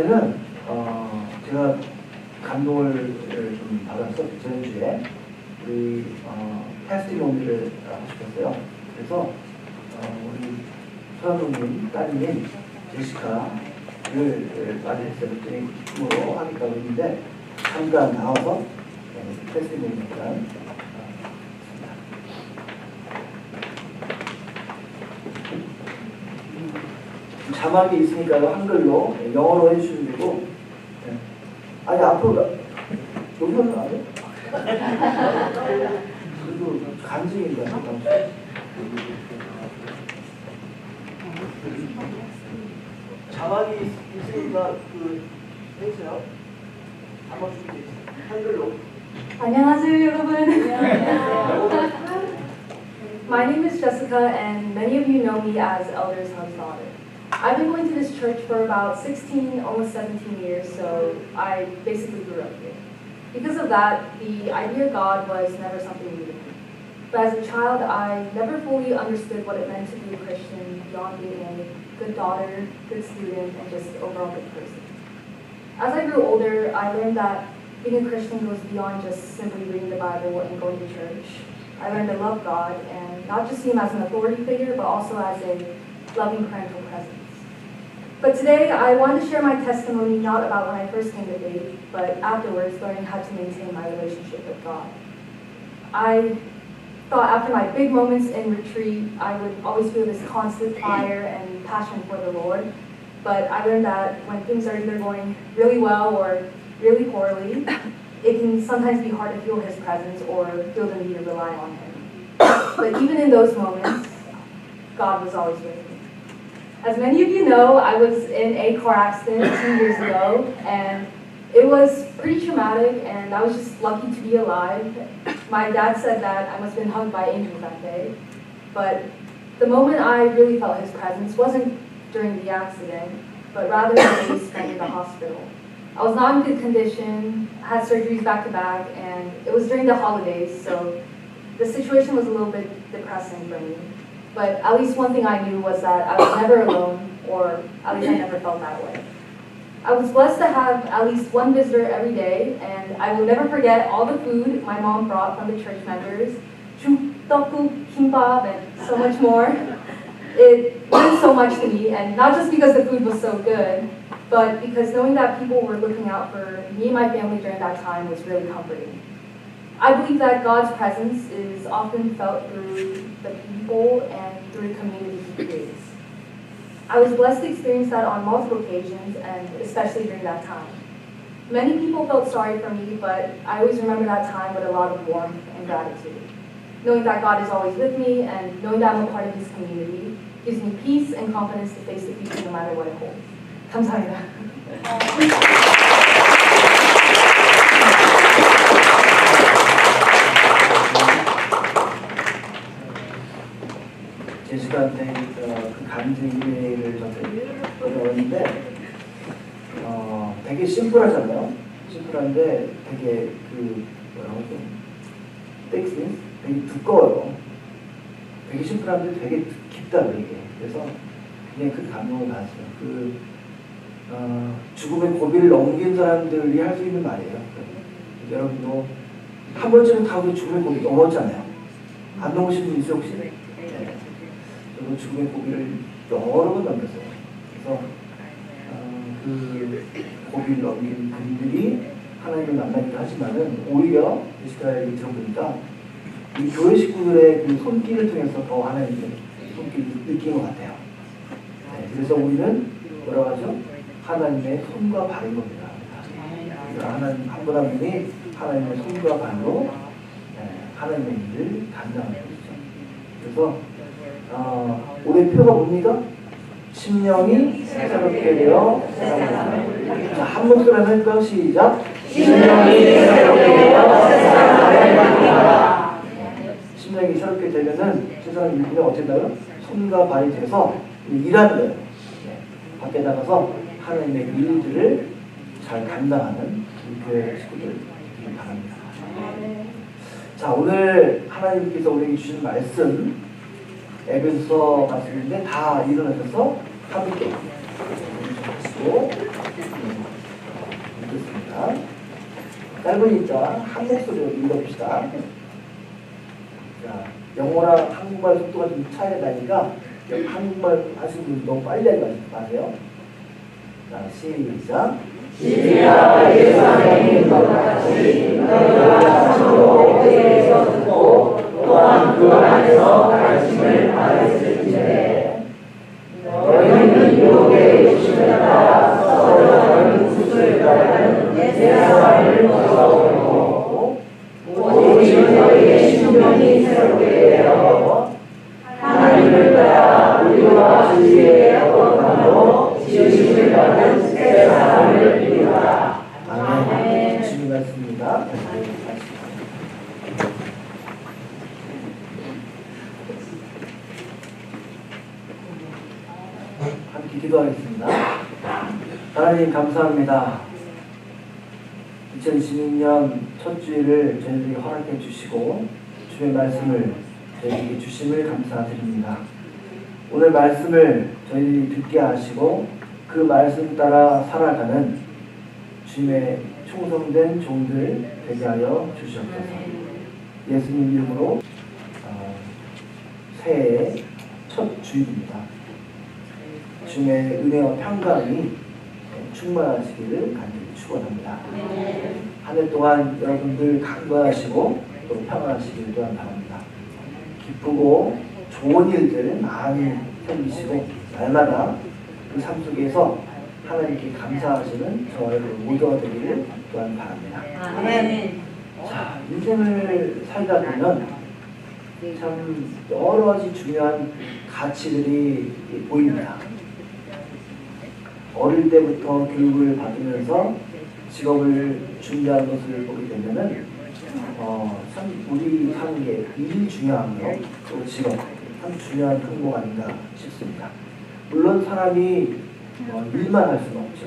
오늘은 제가 감동을 좀 받아서 지난주에 우리 테스티모니를 하셨어요. 그래서 우리 서현동님 따님 제시카를 맞이했어요. 그랬더니 기쁨으로 하겠다고 했는데 잠깐 나와서 테스티모니니까 자막이 있으니까 한글로 영어로 해주시면 되고, 아니 앞으로 여기서는 안 해? 그래도 간증인가? 자막이 있으니까 해주세요. 한번 준비해 한글로. 안녕하세요, 여러분. My name is Jessica, and many of you know me as Elder Son's daughter. I've been going to this church for about 16, almost 17 years, so I basically grew up here. Because of that, the idea of God was never something new to me. But as a child, I never fully understood what it meant to be a Christian beyond being a good daughter, good student, and just overall good person. As I grew older, I learned that being a Christian goes beyond just simply reading the Bible and going to church. I learned to love God and not just see Him as an authority figure, but also as a loving parental presence. But today, I wanted to share my testimony not about when I first came to faith, but afterwards, learning how to maintain my relationship with God. I thought after my big moments in retreat, I would always feel this constant fire and passion for the Lord. But I learned that when things are either going really well or really poorly, it can sometimes be hard to feel His presence or feel the need to rely on Him. But even in those moments, God was always with me. As many of you know, I was in a car accident 2 years ago, and it was pretty traumatic, and I was just lucky to be alive. My dad said that I must have been hugged by angels that day, but the moment I really felt His presence wasn't during the accident, but rather the days spent in the hospital. I was not in good condition, had surgeries back to back, and it was during the holidays, so the situation was a little bit depressing for me. But at least one thing I knew was that I was never alone, or at least I never felt that way. I was blessed to have at least one visitor every day, and I will never forget all the food my mom brought from the church members, jjukdokguk, kimbap, and so much more. It meant so much to me, and not just because the food was so good, but because knowing that people were looking out for me and my family during that time was really comforting. I believe that God's presence is often felt through the people and through the community He creates. I was blessed to experience that on multiple occasions, and especially during that time. Many people felt sorry for me, but I always remember that time with a lot of warmth and gratitude. Knowing that God is always with me and knowing that I'm a part of His community gives me peace and confidence to face the future no matter what it holds. 감사합니다. 제시카한테 그 간증 이메일을 보내왔는데 되게 심플하잖아요. 심플한데 되게 뭐라고 좀 텍스트 되게 두꺼워요. 되게 심플한데 되게 깊다 이게. 그래서 그냥 그 감동을 받았어요. 죽음의 고비를 넘긴 사람들이 할 수 있는 말이에요. 여러분도 한 번쯤은 다 우리 죽음의 고비 넘었잖아요. 안 넘으신 분 있어요 혹시? 네. 저도 죽음의 고비를 여러 번 넘겼어요. 그래서 그 고비를 넘긴 분들이 하나님을 만나기도 하지만은 오히려 제시카 얘기 들어보니까 이 교회 식구들의 그 손길을 통해서 더 하나님의 손길을 느낀 것 같아요. 네, 그래서 우리는 뭐라고 하죠? 하나님의 손과 발인 겁니다. 하나님 한 분 한 분이 하나님의 손과 발로 하나님의 일을 감당하는 것이죠. 그래서 올해 표가 뭡니까? 심령이 새롭게 되어 세상을. 자, 한 목소리 한번 할까요? 시작. 심령이 새롭게 되어 세상을. 심령이 새롭게 되면은 세상을 일으키면 어쨌나요? 손과 발이 돼서 일하는 거예요. 밖에 나가서 하나님의 일들을 잘 감당하는 교회 식구들 되길 바랍니다. 자, 오늘 하나님께서 우리에게 주신 말씀 에베소서 말씀인데 다 일어나셔서 함께 하시고 짧으니까 한 목소리로 읽어봅시다. 자, 영어랑 한국말 속도가 좀 차이가 나니까 한국말 하시는 분들 너무 빨리 하지 마세요. 자, 시작. 진리가 예수 안에 있는 것 같이 너희가 참으로 어디에서 듣고 또한 그 안에서 가르침을 받았을진데 너희는 유혹의 욕심을 따라 서로 구슬을 따르는 옛사람을 벗어버리고 오직 너희의 신명이 새롭게 되어 하나님을 따라 우리와 주위의 거룩함으로 지으심을 받은 새 사람을 이루라. 아멘. 주님 말씀입니다. 함께 기도하겠습니다. 하나님 감사합니다. 2026년 첫 주일을 저희들에게 허락해 주시고 주의 말씀을 저희에게 주심을 감사드립니다. 오늘 말씀을 저희들이 듣게 하시고 그 말씀 따라 살아가는 주님의 충성된 종들 되게 하여 주시옵소서. 예수님 이름으로 새해의 첫 주일입니다. 주님의 은혜와 평강이 충만하시기를 간절히 축원합니다. 한 해 동안 여러분들 강건하시고 또 평안하시기를 또한 바랍니다. 기쁘고 좋은 일들 많이 생기시고 날마다 그 삶 속에서 하나님께 감사하시는 저와 여러분 모두가 되기를 또한 바랍니다. 아멘. 자, 인생을 살다 보면 참 여러 가지 중요한 가치들이 보입니다. 어릴 때부터 교육을 받으면서 직업을 준비하는 것을 보게 되면은 참 우리 삶에 일이 중요한 거, 또 직업 참 중요한 항목 아닌가 싶습니다. 물론 사람이 일만 할 수는 없죠.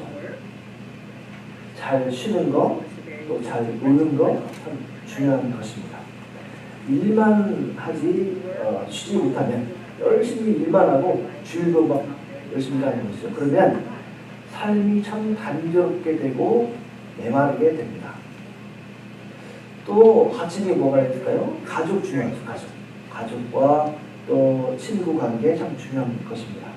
잘 쉬는 거, 또 잘 노는 거 참 중요한 것입니다. 일만 하지 쉬지 못하면 열심히 일만 하고 주일도 막 열심히 하는 것이죠. 그러면 삶이 참 단조롭게 되고 메마르게 됩니다. 또 가치는 뭐가 있을까요? 가족 중요하죠. 가족과 또 친구 관계 참 중요한 것입니다.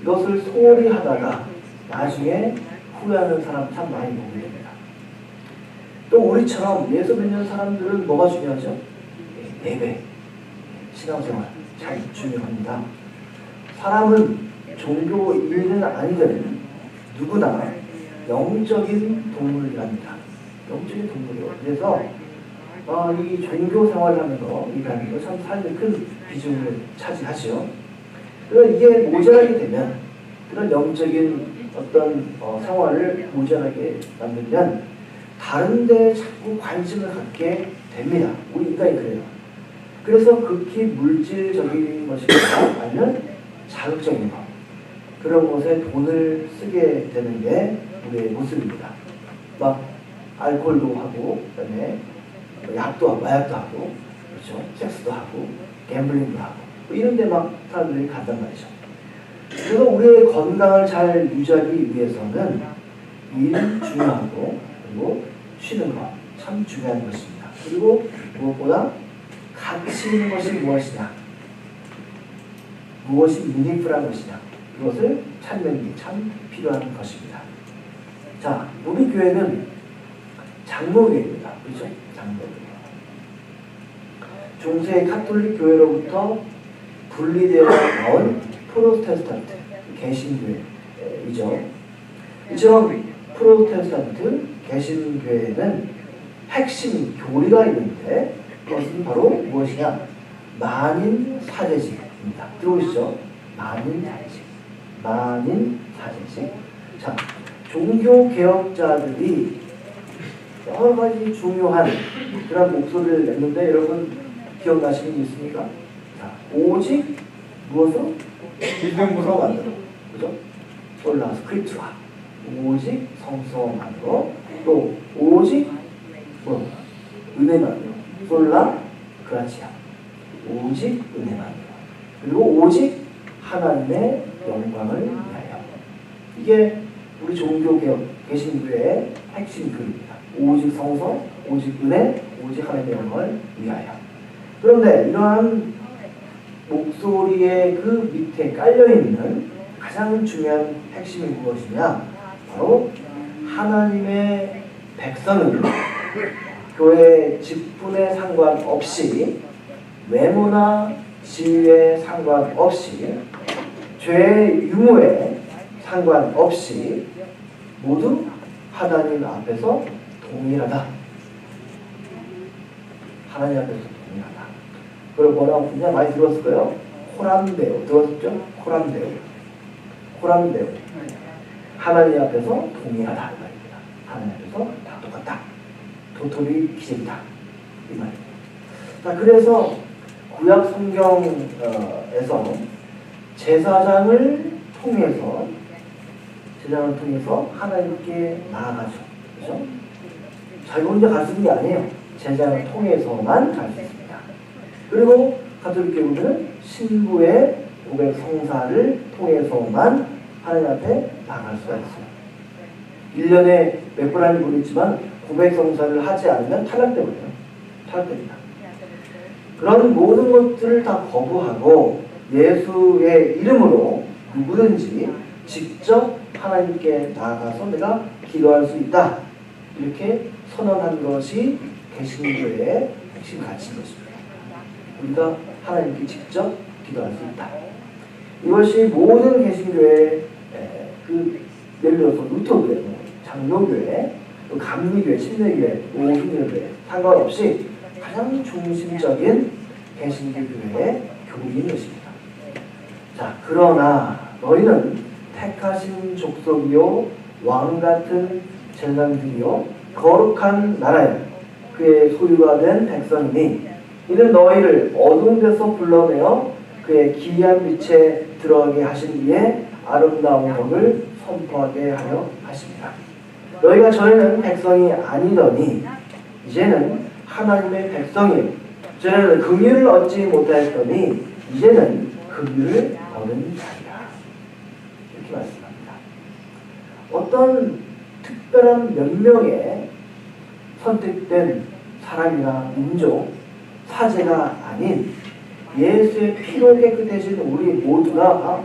이것을 소홀히 하다가 나중에 후회하는 사람 참 많이 보게 됩니다. 또 우리처럼 예수 믿는 사람들은 뭐가 중요하죠? 예배, 신앙생활 참 중요합니다. 사람은 종교인은 아니든 누구나 영적인 동물이랍니다. 영적인 동물이요. 그래서 이 종교 생활을 하는 거, 일하는 거 참 삶에 큰 비중을 차지하죠. 그러나 이게 모자라게 되면 그런 영적인 어떤 생활을 모자라게 만들면 다른 데 자꾸 관심을 갖게 됩니다. 우리 인간이 그래요. 그래서 극히 물질적인 것이거나 아니면 자극적인 것, 그런 것에 돈을 쓰게 되는 게 우리의 모습입니다. 막 알코올도 하고, 그다음에 약도 하고, 마약도 하고, 그렇죠? 섹스도 하고, 갬블링도 하고, 이런 데 막 사람들이 간단 말이죠. 그래서 우리의 건강을 잘 유지하기 위해서는 일 중요하고, 그리고 쉬는 것 참 중요한 것입니다. 그리고 무엇보다 가치 있는 것이 무엇이냐, 무엇이 미니풀한 것이냐, 그것을 찾는 게 참 필요한 것입니다. 자, 우리 교회는 장로교회입니다. 그렇죠? 장로교회. 중세 가톨릭 교회로부터 분리되어 나온 프로테스탄트 개신교회이죠. 이처럼 프로테스탄트 개신교회는 핵심 교리가 있는데 그것은 바로 무엇이냐? 만인사제직입니다. 들어오시죠? 만인사제직. 자, 종교개혁자들이 여러 가지 중요한 그런 목소리를 냈는데 여러분 기억나시는 게 있습니까? 자, 오직 무엇으로? 믿음으로 만들어. 그죠? 솔라 스크립트라. 오직 성서만으로, 또 오직 은혜만으로. 솔라 그라치아. 오직 은혜만으로. 그리고 오직 하나님의 영광을 위하여. 이게 우리 종교개혁 개신교회의 핵심 글입니다. 오직 성서, 오직 은혜, 오직 하나님의 영광을 위하여. 그런데 이러한 목소리의 그 밑에 깔려있는 가장 중요한 핵심이 무엇이냐? 바로 하나님의 백성은 교회 직분에 상관없이, 외모나 지위에 상관없이, 죄의 유무에 상관없이 모두 하나님 앞에서 동일하다. 하나님 앞에서 동일하다. 그걸 뭐라고 부르냐? 많이 들었을 거예요. 코람데오. 들었죠? 코람데오. 코람데오. 하나님 앞에서 동일하다. 이 말입니다. 하나님 앞에서 다 똑같다. 도토리 기생이다. 이 말입니다. 자, 그래서 구약 성경에서 제사장을 통해서 하나님께 나아가죠. 그렇죠? 자기 혼자 갈 수 있는 게 아니에요. 제사장을 통해서만 갈 수 있습니다. 그리고 가톨릭 교회는 신부의 고백 성사를 통해서만 하나님 앞에 나아갈 수가 있어요. 1년에 몇 번 하는지 모르겠지만 고백 성사를 하지 않으면 탈락되거든요. 탈락됩니다. 그런 모든 것들을 다 거부하고 예수의 이름으로 누구든지 직접 하나님께 나아가서 내가 기도할 수 있다. 이렇게 선언한 것이 개신교의 핵심 가치인 것입니다. 우리가 하나님께 직접 기도할 수 있다. 이것이 모든 개신교의 예를 들어서 루터교회, 장로교회, 또 감리교회, 침례교회, 오순교회 상관없이 가장 중심적인 개신교 교회의 교리인 것입니다. 자, 그러나 너희는 택하신 족속이요 왕 같은 제사장들이요 거룩한 나라에 그의 소유가 된 백성이니 이는 너희를 어두운 데서 불러내어 그의 기이한 빛에 들어가게 하신 이의 아름다운 법을 선포하게 하려 하십니다. 너희가 전에는 백성이 아니더니 이제는 하나님의 백성이요 전에는 긍휼을 얻지 못하였더니 이제는 긍휼을 얻은 자이라. 이렇게 말씀합니다. 어떤 특별한 몇 명의 선택된 사람이나 민족, 사제가 아닌 예수의 피로 깨끗해진 우리 모두가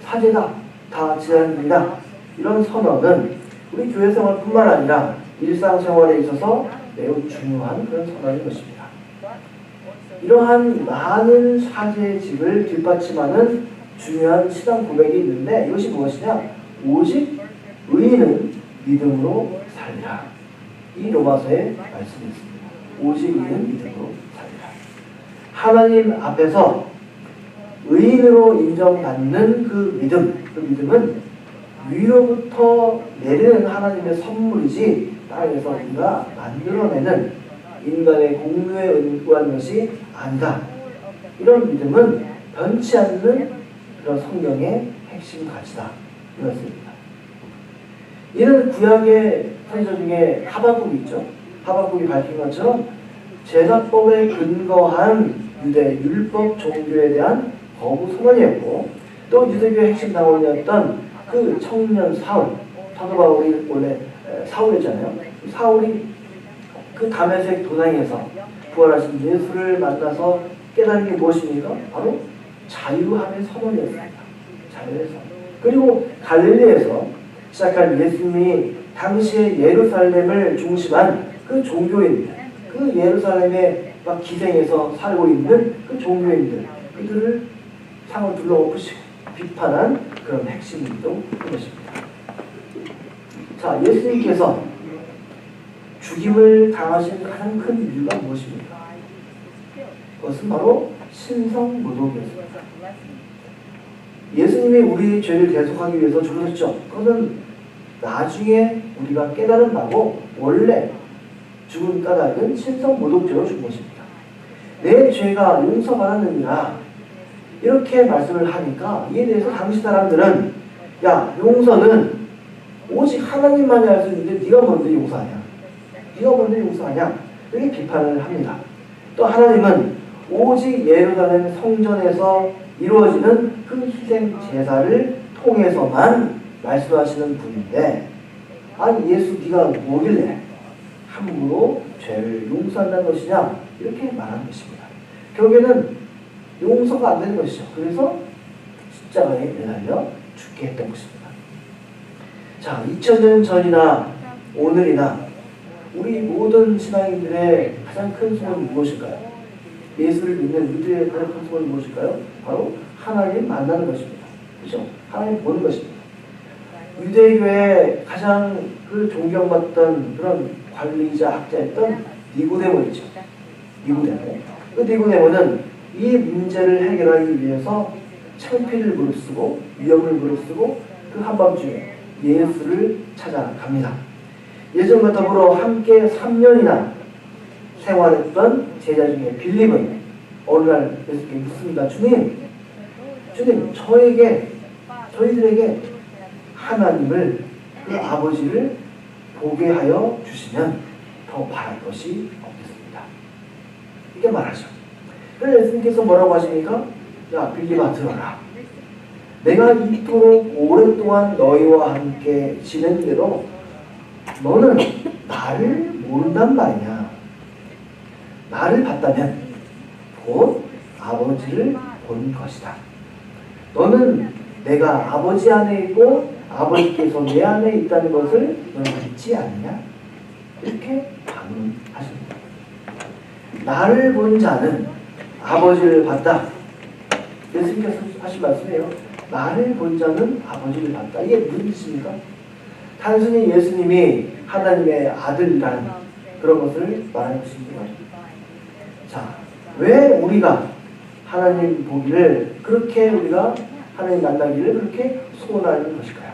사제다, 다 제자들이다. 이런 선언은 우리 교회 생활뿐만 아니라 일상생활에 있어서 매우 중요한 그런 선언인 것입니다. 이러한 많은 사제직을 뒷받침하는 중요한 신앙 고백이 있는데 이것이 무엇이냐? 오직 의인은 믿음으로 살리라. 이 로마서의 말씀이 있습니다. 오직 의인은 믿음으로 살리라. 하나님 앞에서 의인으로 인정받는 그 믿음은 위로부터 내리는 하나님의 선물이지 땅에서 우리가 만들어내는 인간의 공로에 의한 것이 아니다. 이런 믿음은 변치 않는 그런 성경의 핵심 가치다. 이것입니다. 이는 구약의 선지자 중에 하박국이 있죠. 하박국이 밝힌 것처럼 제사법에 근거한 유대 율법 종교에 대한 거부 선언이었고 또 유대교의 핵심 당원이었던 그 청년 사울, 사도 바울이 원래 사울이잖아요. 사울이 그 다메섹 도상에서 부활하신 예수를 만나서 깨달은 게 무엇입니까? 바로 자유함의 선언이었습니다. 자유의 선언. 그리고 갈릴리에서 시작한 예수님이 당시에 예루살렘을 중심한 그 종교인들, 그 예루살렘에 막 기생해서 살고 있는 그 종교인들, 그들을 상을 둘러엎으시고 비판한 그런 핵심 운동인 것입니다. 자, 예수님께서 죽임을 당하신 가장 큰 이유가 무엇입니까? 그것은 바로 신성모독이었습니다. 예수님이 우리 죄를 대속하기 위해서 죽으셨죠. 그것은 나중에 우리가 깨달은다고 원래 죽은 까닭은 신성모독죄로 죽은 것입니다. 내 죄가 용서받았느니라 이렇게 말씀을 하니까 이에 대해서 당시 사람들은 야, 용서는 오직 하나님만이 할 수 있는데 네가 뭔데 용서하냐? 네가 뭔데 용서하냐? 이렇게 비판을 합니다. 또 하나님은 오직 예루살렘 성전에서 이루어지는 그 희생 제사를 통해서만 말씀하시는 분인데 아니 예수 네가 뭐길래 함부로 죄를 용서한다는 것이냐 이렇게 말하는 것입니다. 결국에는 용서가 안 되는 것이죠. 그래서 십자가에 매달려 죽게 했던 것입니다. 자, 2000년 전이나 오늘이나 우리 모든 신앙인들의 가장 큰 소원이 무엇일까요? 예수를 믿는 우리들의 가장 큰 소원이 무엇일까요? 바로 하나님 만나는 것입니다. 그렇죠? 하나님 보는 것입니다. 유대교의 가장 그 존경받던 그런 관리자 학자였던 니고데모였죠. 니고데모. 그 니고데모는 이 문제를 해결하기 위해서 창피를 무릅쓰고 위험을 무릅쓰고 그 한밤중에 예수를 찾아갑니다. 예수님과 더불어 함께 3년이나 생활했던 제자 중에 빌립은 어느 날 예수께 묻습니다. 주님, 저희들에게 하나님을 그 아버지를 보게 하여 주시면 더 바랄 것이 없겠습니다. 이렇게 말하죠. 그래서 예수님께서 뭐라고 하십니까? 야, 빌립아 들어라. 내가 이토록 오랫동안 너희와 함께 지낸대로 너는 나를 모른단 말이냐. 나를 봤다면 곧 아버지를 본 것이다. 너는 내가 아버지 안에 있고 아버지께서 내 안에 있다는 것을 너는 믿지 않느냐? 이렇게 반문하십니다. 나를 본 자는 아버지를 봤다. 예수님께서 하신 말씀이에요. 나를 본 자는 아버지를 봤다. 이게 무슨 뜻입니까? 단순히 예수님이 하나님의 아들이라는 그런 것을 말하는 것입니다. 자, 왜 우리가 하나님 보기를 그렇게 우리가 하나님 만나기를 그렇게 소원하는 것일까요?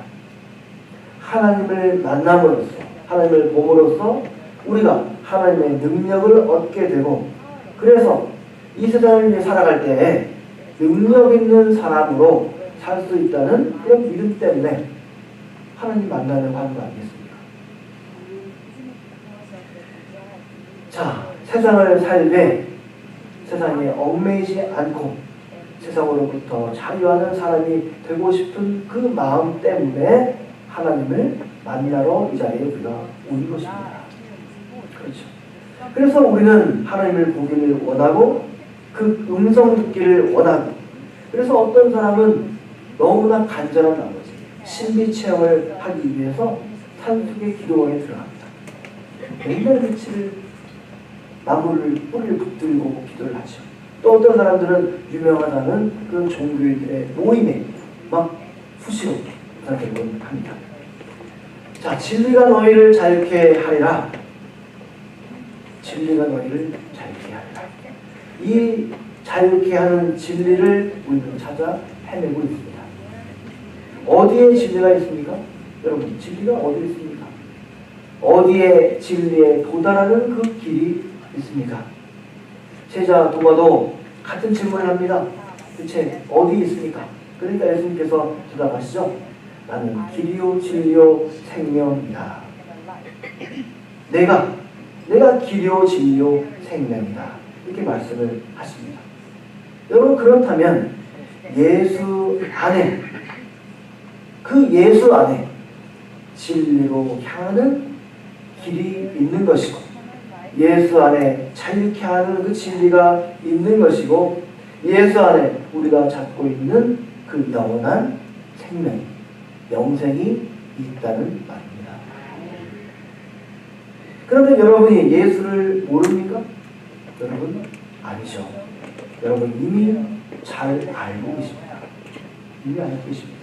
하나님을 만남으로써 하나님을 봄으로써 우리가 하나님의 능력을 얻게 되고 그래서 이 세상을 살아갈 때 능력 있는 사람으로 살 수 있다는 그런 믿음 때문에 하나님 만나려고 하는 거 아니겠습니까? 자, 세상을 살되 세상에 얽매이지 않고 세상으로부터 자유하는 사람이 되고 싶은 그 마음 때문에 하나님을 만나러 이 자리에 우리가 온 것입니다. 그렇죠. 그래서 우리는 하나님을 보기를 원하고 그 음성 듣기를 원하고 그래서 어떤 사람은 너무나 간절한 나머지 신비 체험을 하기 위해서 산속의 기도원에 들어갑니다. 맨날 며칠 나무를 뿌리를 붙들고 기도를 하죠. 또 어떤 사람들은 유명하다는 그런 종교인들의 모임에 막 수시로参加를 합니다. 자, 진리가 너희를 자유케 하리라. 진리가 너희를 자유케 하리라. 이 자유케 하는 진리를 우리는 찾아 헤매고 있습니다. 어디에 진리가 있습니까? 여러분, 진리가 어디에 있습니까? 어디에 진리에 도달하는 그 길이 있습니까? 제자 도마도 같은 질문을 합니다. 대체 어디 있습니까? 그러니까 예수님께서 대답하시죠. 나는 길이요 진리요 생명이다. 내가 길이요 진리요 생명이다. 이렇게 말씀을 하십니다. 여러분, 그렇다면 예수 안에 그 예수 안에 진리로 향하는 길이 있는 것이고 예수 안에 자유케 하는 그 진리가 있는 것이고 예수 안에 우리가 찾고 있는 그 영원한 생명, 영생이 있다는 말입니다. 그런데 여러분이 예수를 모릅니까? 여러분 아니죠. 여러분 이미 잘 알고 계십니다. 이미 알고 계십니다.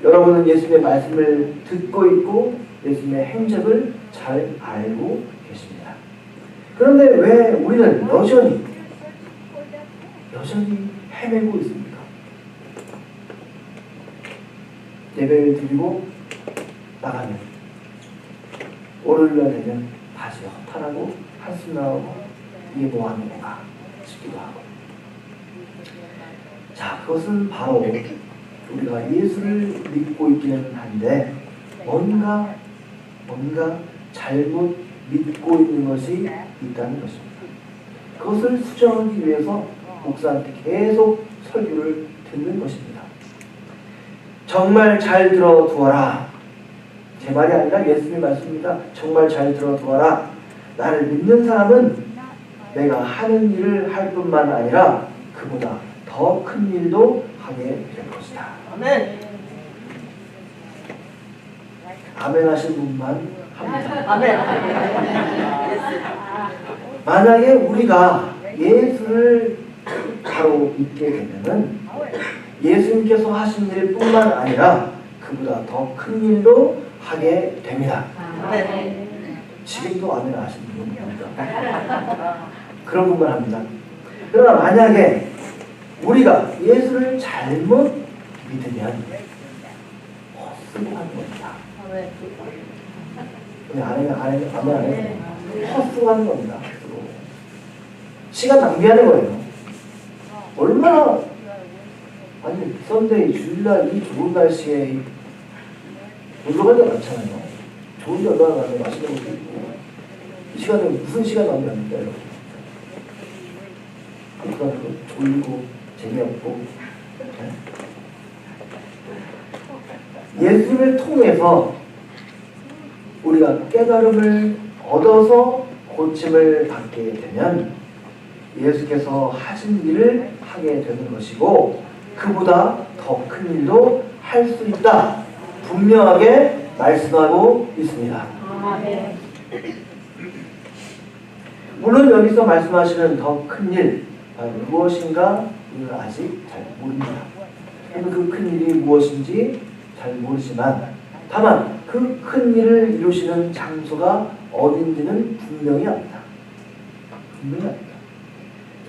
여러분은 예수님의 말씀을 듣고 있고 예수님의 행적을 잘 알고 계십니다. 그런데 왜 우리는 여전히 헤매고 있습니까? 예배를 드리고 나가면 오늘날 되면 다시 허탈하고 한숨 나오고 이게 뭐 하는 건가 싶기도 하고. 자, 그것은 바로 우리가 예수를 믿고 있기는 한데 뭔가 잘못 믿고 있는 것이 있다는 것입니다. 그것을 수정하기 위해서 목사한테 계속 설교를 듣는 것입니다. 정말 잘 들어두어라. 제 말이 아니라 예수님의 말씀입니다. 정말 잘 들어두어라. 나를 믿는 사람은 내가 하는 일을 할 뿐만 아니라 그보다 더 큰 일도 하게 될 것이다. 아멘. 아멘 하신 분만 합니다. 아멘. 만약에 우리가 예수를 바로 믿게 되면은 예수님께서 하신 일뿐만 아니라 그보다 더 큰 일도 하게 됩니다. 아멘. 지금도 아멘 하시는 분은 없다. 그런 분만 합니다. 그러나 만약에 우리가 예수를 잘못 믿으면 헛수고하는 겁니다. 아멘. 헛수고하는 겁니다. 헛수고. 시간 낭비하는 거예요. 얼마나 아니 썬데이 주일날 이 좋은 날씨에 놀러 갈 데 많잖아요. 좋은 데 얼마나 가면 맛있는 것도 있고 이 시간에 무슨 시간 낭비합니까 여러분? 그러니까 졸리고 재미없고 예수를 통해서 우리가 깨달음을 얻어서 고침을 받게 되면 예수께서 하신 일을 하게 되는 것이고 그보다 더 큰 일도 할 수 있다. 분명하게 말씀하고 있습니다. 아멘. 물론 여기서 말씀하시는 더 큰 일 무엇인가 우리는 아직 잘 모릅니다. 그 큰 일이 무엇인지 잘 모르지만 다만 그 큰 일을 이루시는 장소가 어딘지는 분명히 압니다. 분명히 압니다.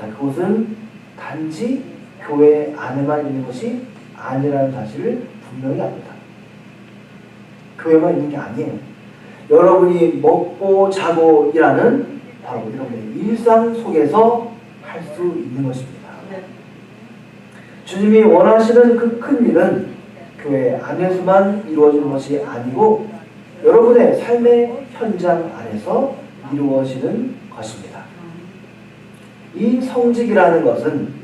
자, 그곳은 단지 교회 안에만 있는 것이 아니라는 사실을 분명히 압니다. 교회만 있는 게 아니에요. 여러분이 먹고 자고 일하는 바로 여러분의 일상 속에서 할 수 있는 것입니다. 주님이 원하시는 그 큰 일은 교회 안에서만 이루어지는 것이 아니고 여러분의 삶의 현장 안에서 이루어지는 것입니다. 이 성직이라는 것은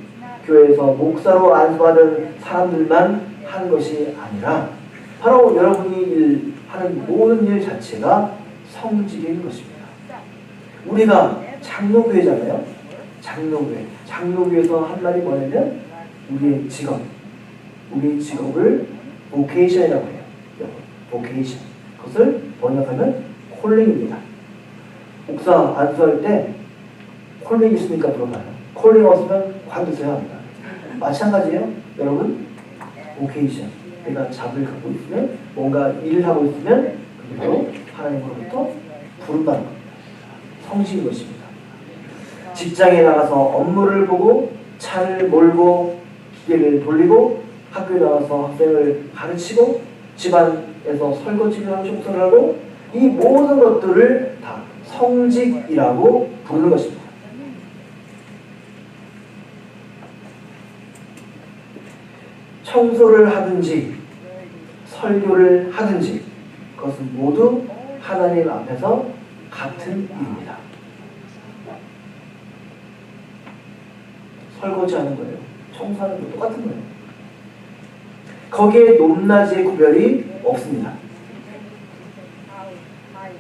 교회에서 목사로 안수받은 사람들만 하는 것이 아니라 바로 여러분이 하는 모든 일 자체가 성직인 것입니다. 우리가 장로교회잖아요. 장로교회. 장로교회에서 한 말이 뭐냐면 우리의 직업을 vocation이라고 해요. vocation. 그것을 번역하면 콜링입니다. 목사 안수할 때 콜링 있습니까? 물어봐요. 콜링 없으면 관두셔야 합니다. 마찬가지예요. 여러분, vocation. 내가 잡을 갖고 있으면 뭔가 일을 하고 있으면 그게 바로 하나님으로부터 부른다는 겁니다. 성실인 것입니다. 직장에 나가서 업무를 보고 차를 몰고 기계를 돌리고 학교에 나가서 학생을 가르치고 집안에서 설거지를 하고 청소를 하고 이 모든 것들을 다 성직이라고 부르는 것입니다. 청소를 하든지 설교를 하든지 그것은 모두 하나님 앞에서 같은 일입니다. 설거지하는 거예요. 청소하는 거 똑같은 거예요. 거기에 높낮이의 구별이 없습니다.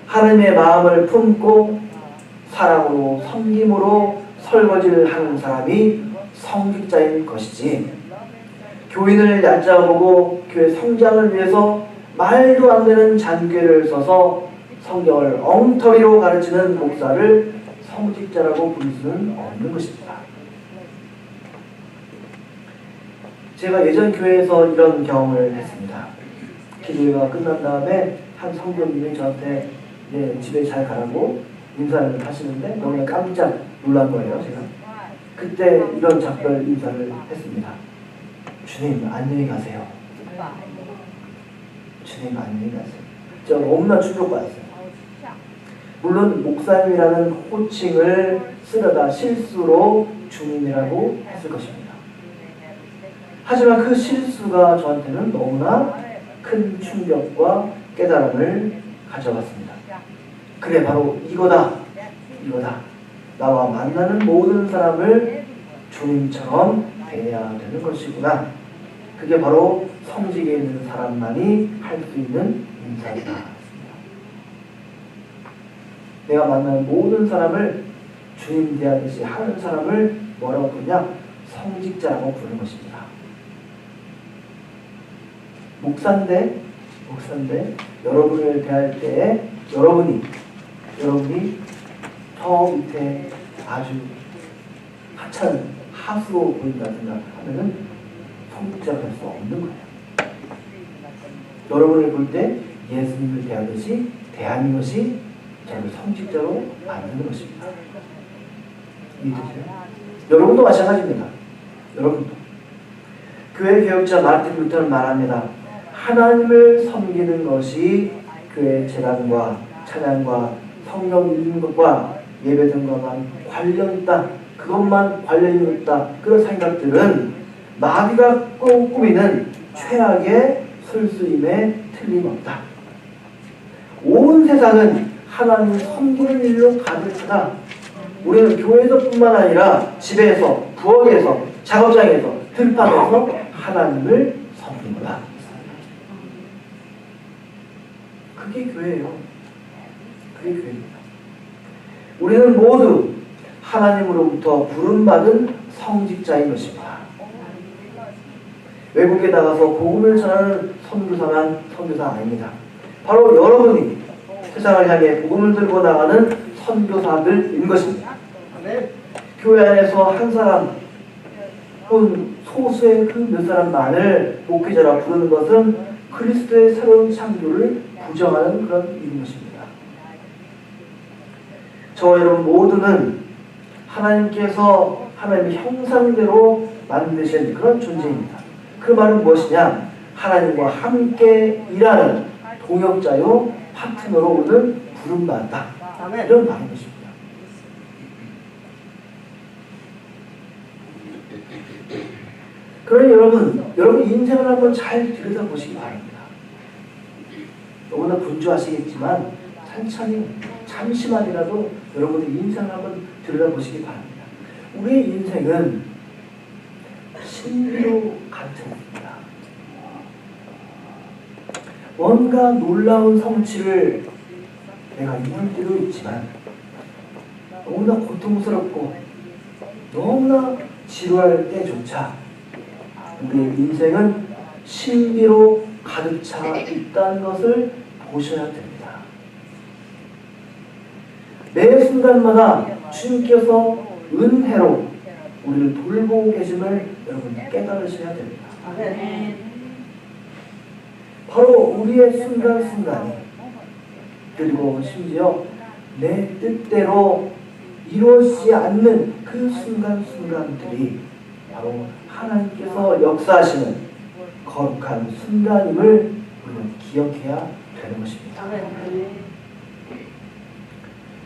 하나님의 마음을 품고 사랑으로 섬김으로 설거지를 하는 사람이 성직자인 것이지 교인을 얕잡아보고 교회 성장을 위해서 말도 안 되는 잔꾀를 써서 성경을 엉터리로 가르치는 목사를 성직자라고 부를 수는 없는 것입니다. 제가 예전 교회에서 이런 경험을 했습니다. 기도회가 끝난 다음에 한 성도님이 저한테 집에 잘 가라고 인사를 하시는데 너무 깜짝 놀란 거예요. 제가 그때 이런 작별 인사를 했습니다. 주님 안녕히 가세요. 주님 안녕히 가세요. 제가 너무나 충격받았어요. 물론 목사님이라는 호칭을 쓰려다 실수로 주님이라고 했을 것입니다. 하지만 그 실수가 저한테는 너무나 큰 충격과 깨달음을 가져갔습니다. 그래 바로 이거다. 나와 만나는 모든 사람을 주님처럼 대해야 되는 것이구나. 그게 바로 성직에 있는 사람만이 할 수 있는 인사이다. 내가 만나는 모든 사람을 주님 대하듯이 하는 사람을 뭐라고 부르냐? 성직자라고 부르는 것입니다. 목사인데 여러분을 대할 때에 여러분이 저 밑에 아주 하찮은 하수로 보인다 생각하면은 성직자가 될 수 없는 거예요. 여러분을 볼 때 예수님을 대하듯이 대하는 것이 저를 성직자로 만드는 것입니다. 이해되세요? 여러분도 마찬가지입니다. 여러분도. 교회 교육자 마르틴 루터는 말합니다. 하나님을 섬기는 것이 그의 재단과 찬양과 성경 읽는 것과 예배드는 것만 관련 있다. 그것만 관련이 있다. 그런 생각들은 마귀가 꾸미는 최악의 술수임에 틀림없다. 온 세상은 하나님을 섬기는 일로 가득 차다. 우리는 교회에서뿐만 아니라 집에서, 부엌에서, 작업장에서, 들판에서 하나님을 섬긴다. 그게 교회예요. 그게 교회입니다. 우리는 모두 하나님으로부터 부름받은 성직자인 것입니다. 외국에 나가서 복음을 전하는 선교사만 선교사 아닙니다. 바로 여러분이 세상을 향해 복음을 들고 나가는 선교사들인 것입니다. 교회 안에서 한 사람 혹은 소수의 그 몇 사람만을 목회자라 부르는 것은 그리스도의 새로운 창조를 부정하는 그런 일인 것입니다. 저와 여러분 모두는 하나님께서 하나님의 형상대로 만드신 그런 존재입니다. 그 말은 무엇이냐? 하나님과 함께 일하는 동역자요 파트너로 부름받았다. 이런 말인 것입니다. 그러니 여러분 인생을 한번 잘 들여다보시기 바랍니다. 너무나 분주하시겠지만 천천히 잠시만이라도 여러분의 인생을 한번 들여다보시기 바랍니다. 우리의 인생은 신비로 가득합니다. 뭔가 놀라운 성취를 내가 이룰 때도 있지만 너무나 고통스럽고 너무나 지루할 때조차 우리의 인생은 신비로 가득 차 있다는 것을 보셔야 됩니다. 매 순간마다 주님께서 은혜로 우리를 돌보고 계심을 여러분 깨달으셔야 됩니다. 바로 우리의 순간순간이 그리고 심지어 내 뜻대로 이루어지지 않는 그 순간순간들이 바로 하나님께서 역사하시는 거룩한 순간임을 우리는 기억해야 되는 것입니다.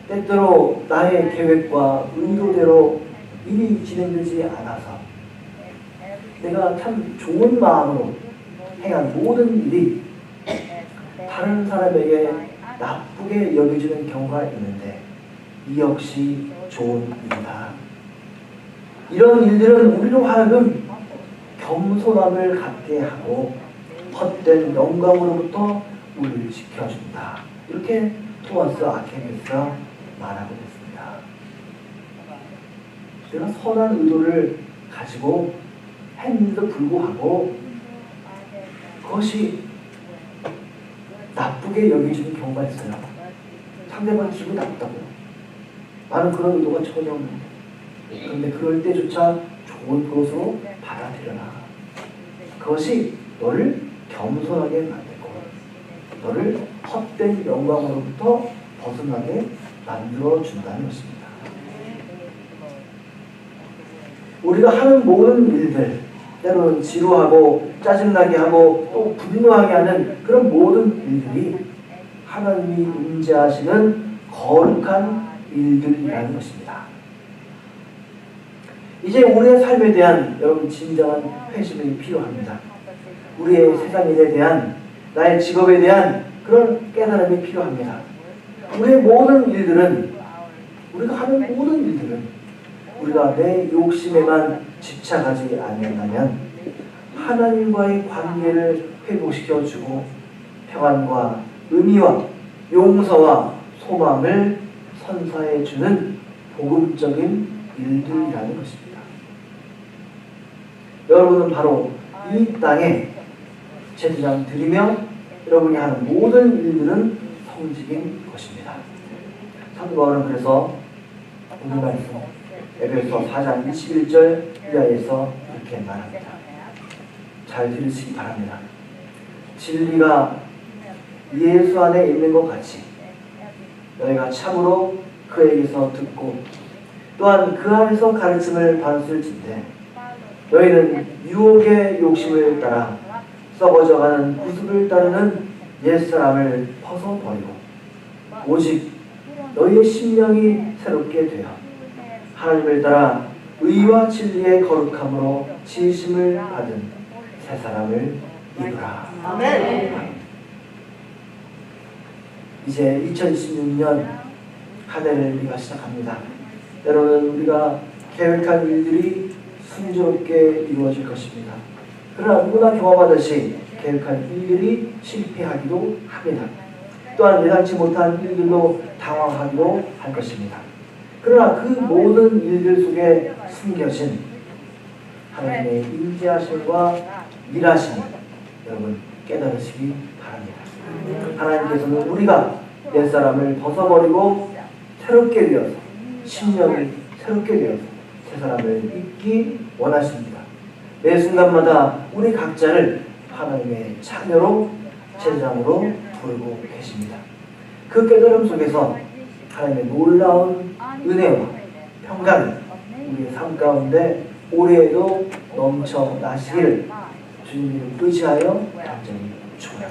때때로 나의 계획과 의도대로 일이 진행되지 않아서 내가 참 좋은 마음으로 행한 모든 일이 다른 사람에게 나쁘게 여겨지는 경우가 있는데 이 역시 좋은 일이다. 이런 일들은 우리로 하여금 겸손함을 갖게 하고 헛된 영광으로부터 우리를 지켜준다. 이렇게 토마스 아퀴나스가 말하고 있습니다. 내가 선한 의도를 가지고 했는데도 불구하고 그것이 나쁘게 여겨지는 경우가 있어요. 상대방 기분 나쁘다고요. 나는 그런 의도가 전혀 없는데. 그런데 그럴 때조차 좋은 것으로 받아들여라. 그것이 너를 겸손하게 만들고 너를 헛된 영광으로부터 벗어나게 만들어준다는 것입니다. 우리가 하는 모든 일들, 때로는 지루하고 짜증나게 하고 또 분노하게 하는 그런 모든 일들이 하나님이 임재하시는 거룩한 일들이라는 것입니다. 이제 우리의 삶에 대한 여러분 진정한 회심이 필요합니다. 우리의 세상 일에 대한 나의 직업에 대한 그런 깨달음이 필요합니다. 우리의 모든 일들은 우리가 하는 모든 일들은 우리가 내 욕심에만 집착하지 않는다면 하나님과의 관계를 회복시켜주고 평안과 의미와 용서와 소망을 선사해 주는 복음적인 일들이라는 것입니다. 여러분은 바로 이 땅에 제사장 드리며 여러분이 하는 모든 일들은 성직인 것입니다. 사도 바울은 그래서 오늘 말씀 에베소 4장 21절 이하에서 이렇게 말합니다. 잘 들으시기 바랍니다. 진리가 예수 안에 있는 것 같이 너희가 참으로 그에게서 듣고 또한 그 안에서 가르침을 받았을진데 너희는 유혹의 욕심을 따라 썩어져가는 구습을 따르는 옛사람을 벗어버리고 오직 너희의 심령이 새롭게 되어 하나님을 따라 의와 진리의 거룩함으로 지으심을 받은 새 사람을 입으라. 아멘. 이제 2016년 한 해를 우리가 시작합니다. 때로는 우리가 계획한 일들이 순조롭게 이루어질 것입니다. 그러나 누구나 경험하듯이 계획한 일들이 실패하기도 합니다. 또한 예상치 못한 일들도 당황하기도 할 것입니다. 그러나 그 모든 일들 속에 숨겨진 하나님의 인지하심과 일하심을 여러분 깨달으시기 바랍니다. 하나님께서는 우리가 옛사람을 벗어버리고 새롭게 되어서 심령이 새롭게 되어서 새 사람을 입기 원하십니다. 매 순간마다 우리 각자를 하나님의 자녀로 제사장으로 부르고 계십니다. 그 깨달음 속에서 하나님의 놀라운 은혜와 평강이 우리의 삶 가운데 올해에도 넘쳐 나시기를 주님을 의지하여 간절히 축원합니다.